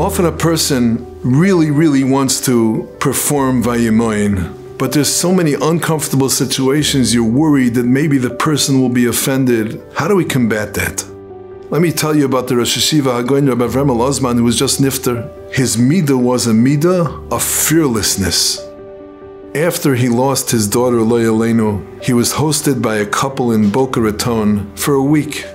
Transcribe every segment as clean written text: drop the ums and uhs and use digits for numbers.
Often a person really wants to perform Vayimaen, but there's so many uncomfortable situations you're worried that maybe the person will be offended. How do we combat that? Let me tell you about the Rosh Hashiva Hagoyin Rabbi Osman, who was just nifter. His midah was a midah of fearlessness. After he lost his daughter Lo Yaleinu, he was hosted by a couple in Boca Raton for a week.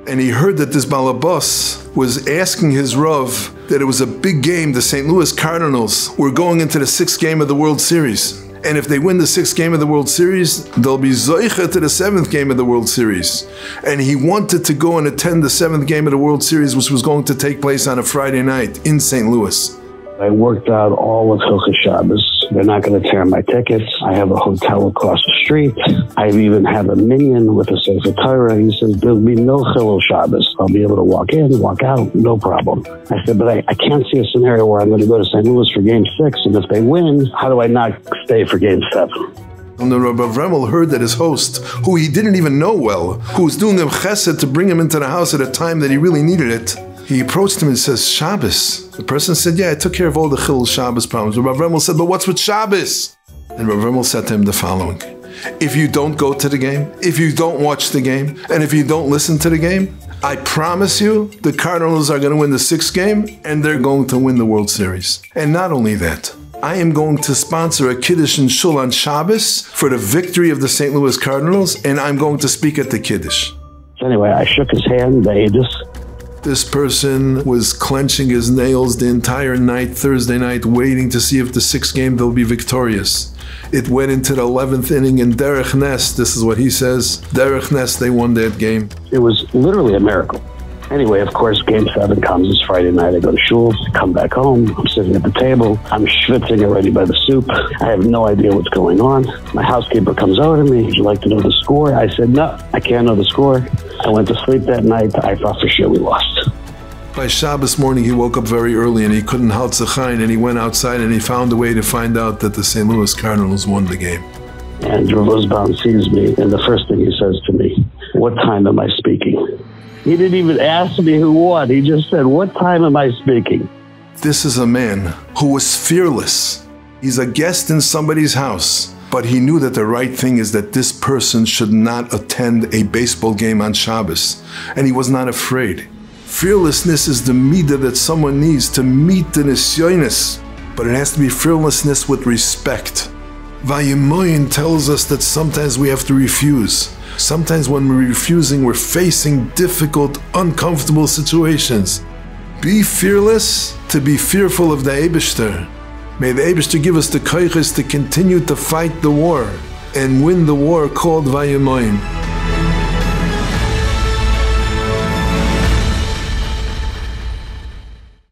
And he heard that this balabas was asking his Rav that it was a big game. The St. Louis Cardinals were going into the 6th game of the World Series. And if they win the 6th game of the World Series, they'll be zoicha to the 7th game of the World Series. And he wanted to go and attend the 7th game of the World Series, which was going to take place on a Friday night in St. Louis. I worked out all of Hilchos Shabbos. They're not going to tear my tickets. I have a hotel across the street. I even have a minion with a Sefer Torah. He says, there'll be no Chilul Shabbos. I'll be able to walk in, walk out, no problem. I said, but I can't see a scenario where I'm going to go to St. Louis for Game 6, and if they win, how do I not stay for Game 7? When the Rabbi Vremel heard that his host, who he didn't even know well, who was doing him chesed to bring him into the house at a time that he really needed it, he approached him and says, Shabbos. The person said, yeah, I took care of all the Chilul Shabbos problems. Rabbi Vremel said, but what's with Shabbos? And Rabbi Vremel said to him the following: if you don't go to the game, if you don't watch the game, and if you don't listen to the game, I promise you the Cardinals are going to win the 6th game and they're going to win the World Series. And not only that, I am going to sponsor a Kiddush in Shul on Shabbos for the victory of the St. Louis Cardinals, and I'm going to speak at the Kiddush. Anyway, I shook his hand. This person was clenching his nails the entire night, Thursday night, waiting to see if the 6th game they'll be victorious. It went into the 11th inning, and Derech Nes, this is what he says, Derech Nes, they won that game. It was literally a miracle. Anyway, of course, Game 7 comes. It's Friday night. I go to shul, come back home. I'm sitting at the table. I'm schwitzing already by the soup. I have no idea what's going on. My housekeeper comes over to me. Would you like to know the score? I said, no, I can't know the score. I went to sleep that night. I thought for sure we lost. By Shabbos morning, he woke up very early and he couldn't halt Zachain, and he went outside and he found a way to find out that the St. Louis Cardinals won the game. And Rav Osman sees me, and the first thing he says to me, what time am I speaking? He didn't even ask me who won. He just said, what time am I speaking? This is a man who was fearless. He's a guest in somebody's house, but he knew that the right thing is that this person should not attend a baseball game on Shabbos, and he was not afraid. Fearlessness is the midah that someone needs to meet the nisyonis, but it has to be fearlessness with respect. Vayimaen tells us that sometimes we have to refuse. Sometimes when we're refusing, we're facing difficult, uncomfortable situations. Be fearless to be fearful of the Eibishter. May the Eibishter give us the koiches to continue to fight the war and win the war called Vayimaen.